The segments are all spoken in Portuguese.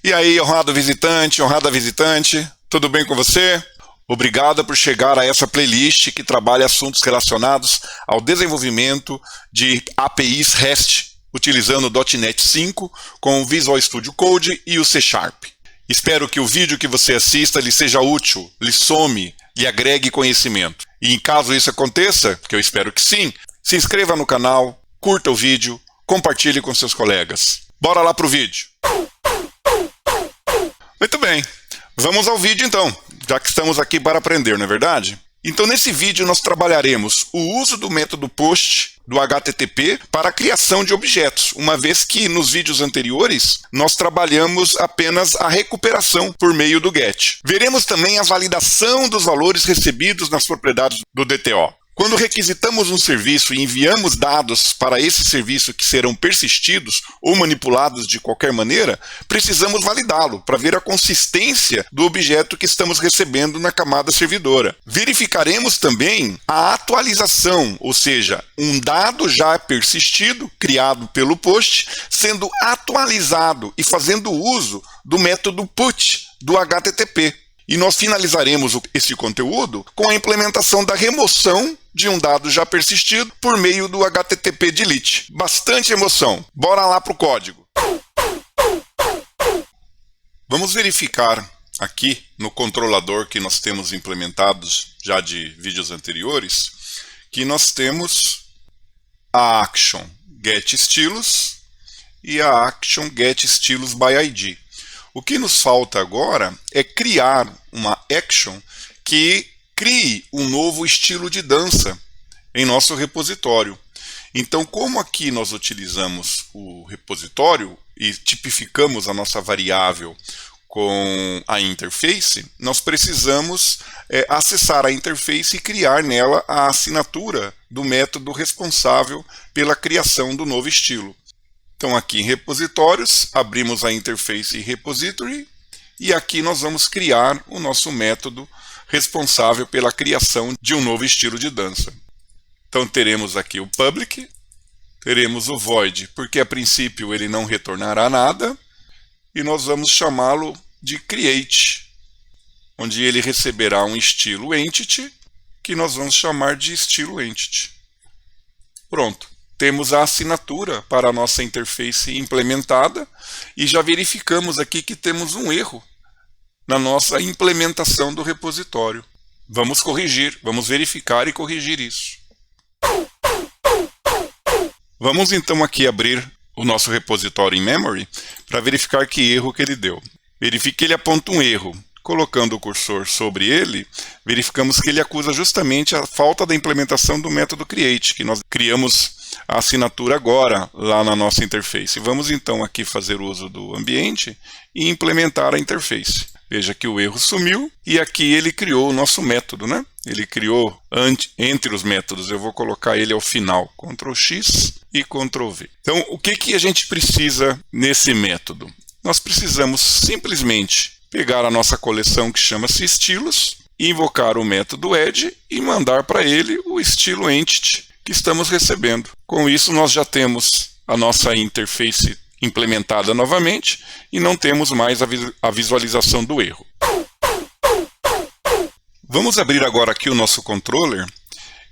E aí, honrado visitante, honrada visitante, tudo bem com você? Obrigado por chegar a essa playlist que trabalha assuntos relacionados ao desenvolvimento de APIs REST, utilizando o .NET 5 com o Visual Studio Code e o C#. Espero que o vídeo que você assista lhe seja útil, lhe some, lhe agregue conhecimento. E em caso isso aconteça, que eu espero que sim, se inscreva no canal, curta o vídeo, compartilhe com seus colegas. Bora lá pro vídeo! Muito bem, vamos ao vídeo então, já que estamos aqui para aprender, não é verdade? Então nesse vídeo nós trabalharemos o uso do método POST do HTTP para a criação de objetos, uma vez que nos vídeos anteriores nós trabalhamos apenas a recuperação por meio do GET. Veremos também a validação dos valores recebidos nas propriedades do DTO. Quando requisitamos um serviço e enviamos dados para esse serviço que serão persistidos ou manipulados de qualquer maneira, precisamos validá-lo para ver a consistência do objeto que estamos recebendo na camada servidora. Verificaremos também a atualização, ou seja, um dado já persistido, criado pelo POST, sendo atualizado e fazendo uso do método PUT do HTTP. E nós finalizaremos esse conteúdo com a implementação da remoção de um dado já persistido por meio do HTTP delete. Bastante emoção. Bora lá para o código. Vamos verificar aqui no controlador que nós temos implementados já de vídeos anteriores, que nós temos a action getStylos e a action getStylos by ID. O que nos falta agora é criar uma action que crie um novo estilo de dança em nosso repositório. Então, como aqui nós utilizamos o repositório e tipificamos a nossa variável com a interface, nós precisamos acessar a interface e criar nela a assinatura do método responsável pela criação do novo estilo. Então aqui em repositórios, abrimos a interface repository e aqui nós vamos criar o nosso método responsável pela criação de um novo estilo de dança. Então teremos aqui o public, teremos o void, porque a princípio ele não retornará nada, e nós vamos chamá-lo de create, onde ele receberá um estilo entity, que nós vamos chamar de estilo entity. Pronto. Temos a assinatura para a nossa interface implementada e já verificamos aqui que temos um erro na nossa implementação do repositório. Vamos corrigir, vamos verificar e corrigir isso. Vamos então aqui abrir o nosso repositório em memory para verificar que erro que ele deu. Verifique que ele aponta um erro. Colocando o cursor sobre ele, verificamos que ele acusa justamente a falta da implementação do método create, que nós criamos a assinatura agora lá na nossa interface. Vamos então aqui fazer uso do ambiente e implementar a interface. Veja que o erro sumiu e aqui ele criou o nosso método, né? Ele criou entre os métodos, eu vou colocar ele ao final, Ctrl X e Ctrl V. Então, o que a gente precisa nesse método? Nós precisamos simplesmente pegar a nossa coleção que chama-se estilos, invocar o método add e mandar para ele o estilo entity que estamos recebendo. Com isso nós já temos a nossa interface implementada novamente e não temos mais a visualização do erro. Vamos abrir agora aqui o nosso controller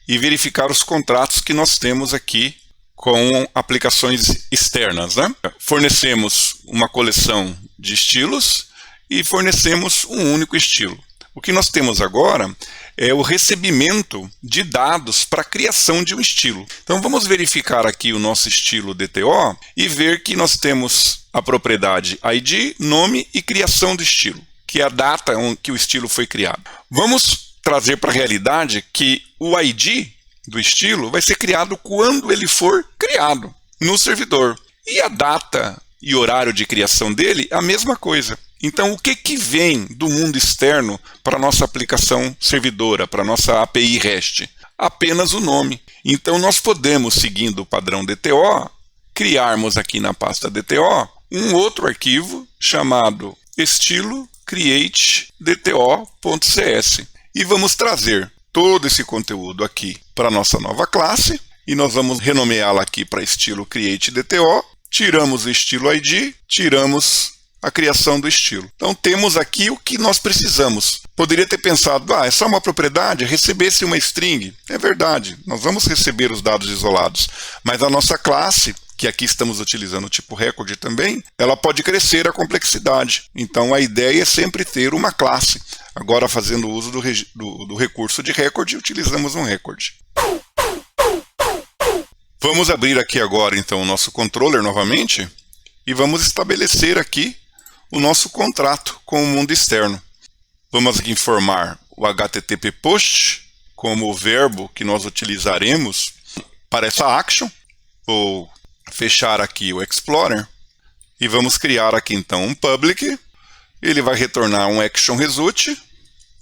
e verificar os contratos que nós temos aqui com aplicações externas, né? Fornecemos uma coleção de estilos e fornecemos um único estilo. O que nós temos agora é o recebimento de dados para a criação de um estilo. Então vamos verificar aqui o nosso estilo DTO e ver que nós temos a propriedade ID, nome e criação do estilo, que é a data em que o estilo foi criado. Vamos trazer para a realidade que o ID do estilo vai ser criado quando ele for criado no servidor. E a data e horário de criação dele, a mesma coisa. Então, o que vem do mundo externo para a nossa aplicação servidora, para a nossa API REST? Apenas o nome. Então, nós podemos, seguindo o padrão DTO, criarmos aqui na pasta DTO um outro arquivo chamado estilo create dto.cs. E vamos trazer todo esse conteúdo aqui para a nossa nova classe, e nós vamos renomeá-la aqui para estilo create dto, tiramos o estilo ID, tiramos a criação do estilo. Então temos aqui o que nós precisamos. Poderia ter pensado, é só uma propriedade, recebesse uma string. É verdade, nós vamos receber os dados isolados, mas a nossa classe, que aqui estamos utilizando o tipo record também, ela pode crescer a complexidade. Então a ideia é sempre ter uma classe. Agora, fazendo uso do recurso de record, utilizamos um record. Vamos abrir aqui agora então o nosso controller novamente e vamos estabelecer aqui o nosso contrato com o mundo externo. Vamos aqui informar o HTTP post como o verbo que nós utilizaremos para essa action. Vou fechar aqui o Explorer e vamos criar aqui então um public. Ele vai retornar um action result.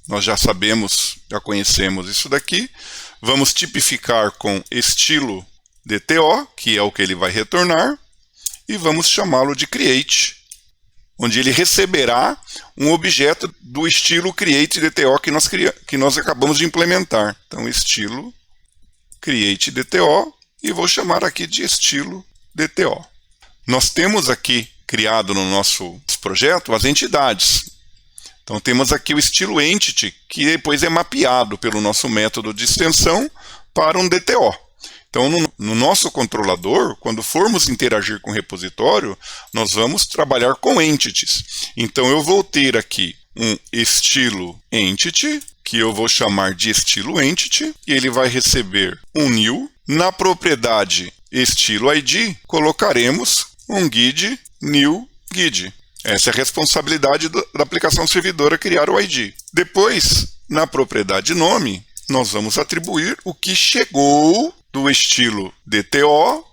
Nós já sabemos, já conhecemos isso daqui. Vamos tipificar com estilo DTO, que é o que ele vai retornar, e vamos chamá-lo de create, onde ele receberá um objeto do estilo create DTO que nós acabamos de implementar. Então, estilo create DTO, e vou chamar aqui de estilo DTO. Nós temos aqui criado no nosso projeto as entidades. Então temos aqui o estilo entity, que depois é mapeado pelo nosso método de extensão para um DTO. Então no nosso controlador, quando formos interagir com o repositório, nós vamos trabalhar com entities. Então eu vou ter aqui um estilo entity, que eu vou chamar de estilo entity, e ele vai receber um new. Na propriedade estilo ID, colocaremos um guide new guide. Essa é a responsabilidade da aplicação servidora criar o ID. Depois, na propriedade nome, nós vamos atribuir o que chegou do estilo DTO.nome.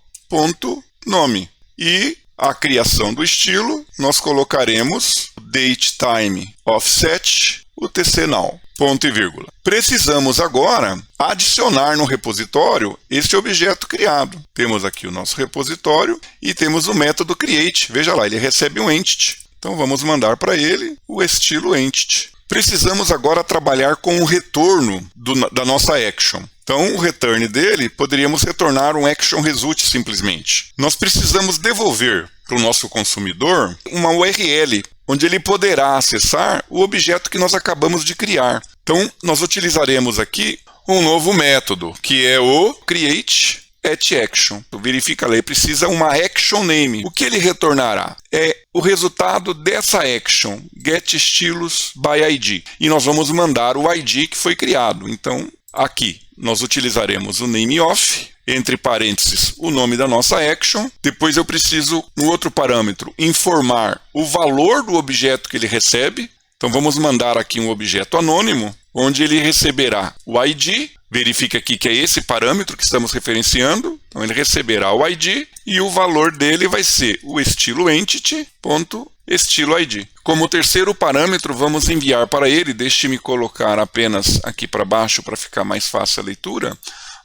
E a criação do estilo, nós colocaremos datetime offset UTC-now, ponto e vírgula. Precisamos agora adicionar no repositório este objeto criado. Temos aqui o nosso repositório e temos o método create. Veja lá, ele recebe um entity. Então vamos mandar para ele o estilo entity. Precisamos agora trabalhar com o retorno da nossa action. Então, o return dele, poderíamos retornar um action result simplesmente. Nós precisamos devolver para o nosso consumidor uma URL, onde ele poderá acessar o objeto que nós acabamos de criar. Então, nós utilizaremos aqui um novo método, que é o create@action. Verifica lá, ele precisa uma action name. O que ele retornará? É o resultado dessa action, getStilosById. E nós vamos mandar o ID que foi criado. Então, aqui, nós utilizaremos o nameOf, entre parênteses, o nome da nossa action. Depois eu preciso, no outro parâmetro, informar o valor do objeto que ele recebe. Então vamos mandar aqui um objeto anônimo, onde ele receberá o ID. Verifica aqui que é esse parâmetro que estamos referenciando. Então ele receberá o ID e o valor dele vai ser o estilo entity.estiloid. Como terceiro parâmetro, vamos enviar para ele, deixe-me colocar apenas aqui para baixo para ficar mais fácil a leitura.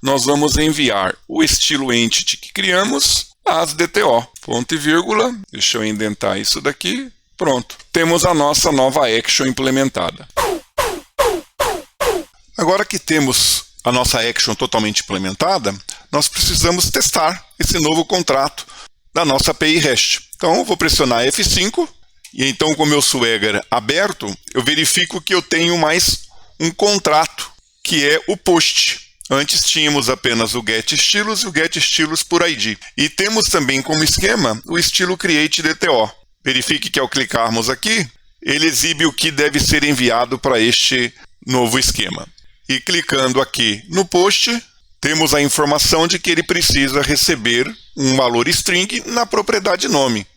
Nós vamos enviar o estilo entity que criamos às DTO, ponto e vírgula. Deixa eu indentar isso daqui. Pronto, temos a nossa nova action implementada. Agora que temos a nossa action totalmente implementada, nós precisamos testar esse novo contrato da nossa API REST. Então, eu vou pressionar F5, e então com o meu Swagger aberto, eu verifico que eu tenho mais um contrato, que é o post. Antes tínhamos apenas o getStilos e o getStilos por ID. E temos também como esquema o estilo createDTO. Verifique que ao clicarmos aqui, ele exibe o que deve ser enviado para este novo esquema. E clicando aqui no post, temos a informação de que ele precisa receber um valor string na propriedade nome.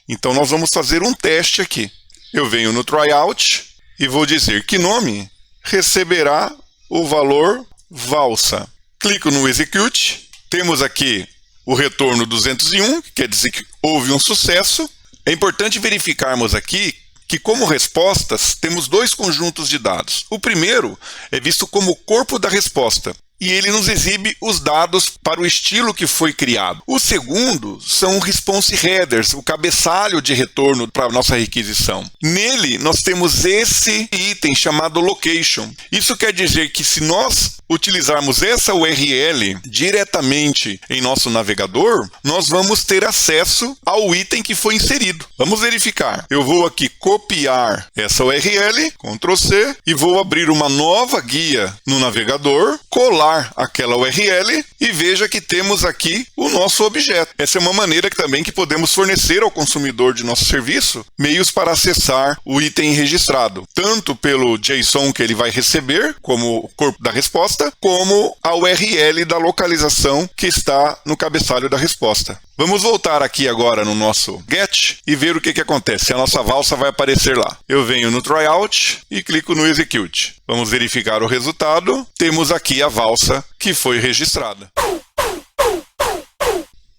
Então nós vamos fazer um teste aqui. Eu venho no tryout e vou dizer que nome receberá o valor valsa. Clico no execute, temos aqui o retorno 201, que quer dizer que houve um sucesso. É importante verificarmos aqui que como respostas temos dois conjuntos de dados. O primeiro é visto como o corpo da resposta. e ele nos exibe os dados para o estilo que foi criado. O segundo são response headers, o cabeçalho de retorno para a nossa requisição. Nele, nós temos esse item chamado location. Isso quer dizer que se nós utilizarmos essa URL diretamente em nosso navegador, nós vamos ter acesso ao item que foi inserido. Vamos verificar. Eu vou aqui copiar essa URL, Ctrl C, e vou abrir uma nova guia no navegador, colar aquela URL e veja que temos aqui o nosso objeto. Essa é uma maneira também que podemos fornecer ao consumidor de nosso serviço meios para acessar o item registrado, tanto pelo JSON que ele vai receber, como o corpo da resposta, como a URL da localização que está no cabeçalho da resposta. Vamos voltar aqui agora no nosso GET e ver o que acontece. A nossa valsa vai aparecer lá. Eu venho no Tryout e clico no Execute. Vamos verificar o resultado. Temos aqui a valsa que foi registrada.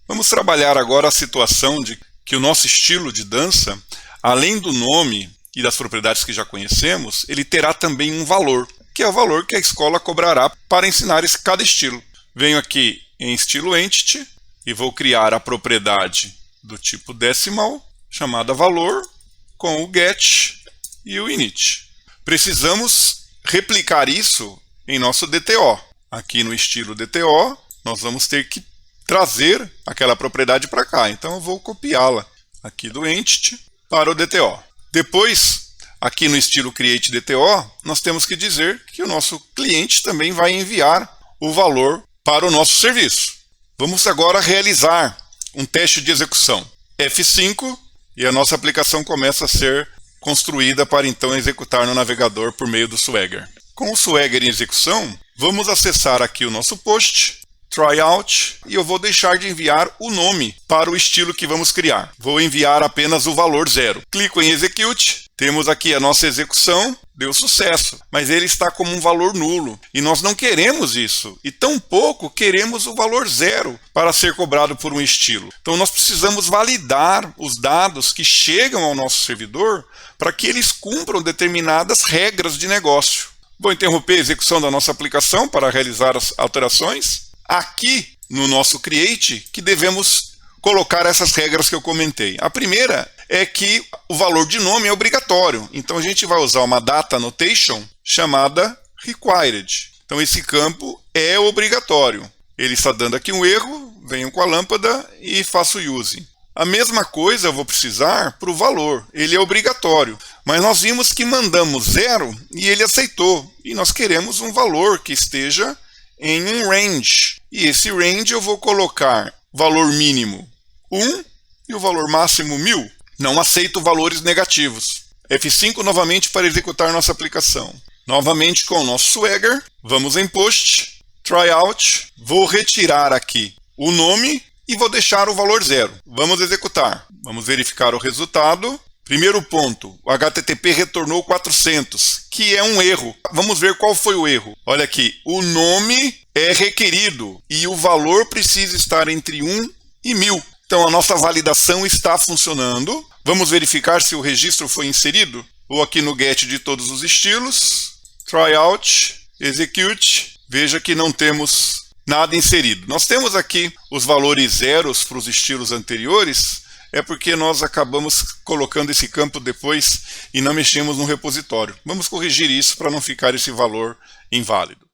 Vamos trabalhar agora a situação de que o nosso estilo de dança, além do nome e das propriedades que já conhecemos, ele terá também um valor, que é o valor que a escola cobrará para ensinar cada estilo. Venho aqui em estilo Entity e vou criar a propriedade do tipo decimal, chamada valor, com o get e o init. Precisamos replicar isso em nosso DTO. Aqui no estilo DTO, nós vamos ter que trazer aquela propriedade para cá. Então eu vou copiá-la aqui do Entity para o DTO. Depois, aqui no estilo Create DTO, nós temos que dizer que o nosso cliente também vai enviar o valor para o nosso serviço. Vamos agora realizar um teste de execução. F5 e a nossa aplicação começa a ser construída para então executar no navegador por meio do Swagger. Com o Swagger em execução, vamos acessar aqui o nosso post, Tryout, e eu vou deixar de enviar o nome para o estilo que vamos criar. Vou enviar apenas o valor 0. Clico em Execute, temos aqui a nossa execução, deu sucesso, mas ele está como um valor nulo. E nós não queremos isso, e tampouco queremos o valor 0 para ser cobrado por um estilo. Então nós precisamos validar os dados que chegam ao nosso servidor para que eles cumpram determinadas regras de negócio. Vou interromper a execução da nossa aplicação para realizar as alterações. Aqui no nosso Create que devemos colocar essas regras que eu comentei. A primeira é que o valor de nome é obrigatório. Então a gente vai usar uma data annotation chamada required. Então esse campo é obrigatório. Ele está dando aqui um erro, venho com a lâmpada e faço use. A mesma coisa eu vou precisar para o valor. Ele é obrigatório. Mas nós vimos que mandamos 0 e ele aceitou. E nós queremos um valor que esteja em um range. E esse range eu vou colocar valor mínimo 1 e o valor máximo 1000. Não aceito valores negativos. F5 novamente para executar nossa aplicação. Novamente com o nosso Swagger, vamos em Post, Tryout, vou retirar aqui o nome e vou deixar o valor 0. Vamos executar. Vamos verificar o resultado. Primeiro ponto, o HTTP retornou 400, que é um erro. Vamos ver qual foi o erro. Olha aqui, o nome é requerido e o valor precisa estar entre 1 e 1000. Então a nossa validação está funcionando. Vamos verificar se o registro foi inserido. Vou aqui no get de todos os estilos, Tryout, Execute. Veja que não temos nada inserido. Nós temos aqui os valores zeros para os estilos anteriores, é porque nós acabamos colocando esse campo depois e não mexemos no repositório. Vamos corrigir isso para não ficar esse valor inválido.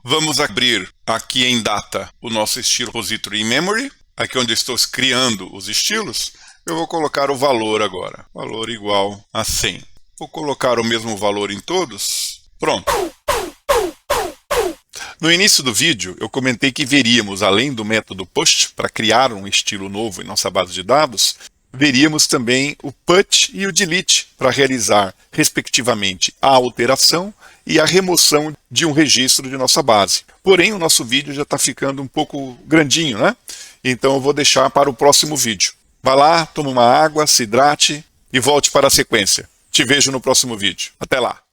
Vamos abrir aqui em Data o nosso estilo Repository in Memory. Aqui onde eu estou criando os estilos, eu vou colocar o valor agora. Valor igual a 100. Vou colocar o mesmo valor em todos. Pronto. No início do vídeo, eu comentei que veríamos, além do método PUT, para criar um estilo novo em nossa base de dados, veríamos também o PUT e o DELETE para realizar, respectivamente, a alteração e a remoção de um registro de nossa base. Porém, o nosso vídeo já está ficando um pouco grandinho, né? Então eu vou deixar para o próximo vídeo. Vá lá, tome uma água, se hidrate e volte para a sequência. Te vejo no próximo vídeo. Até lá!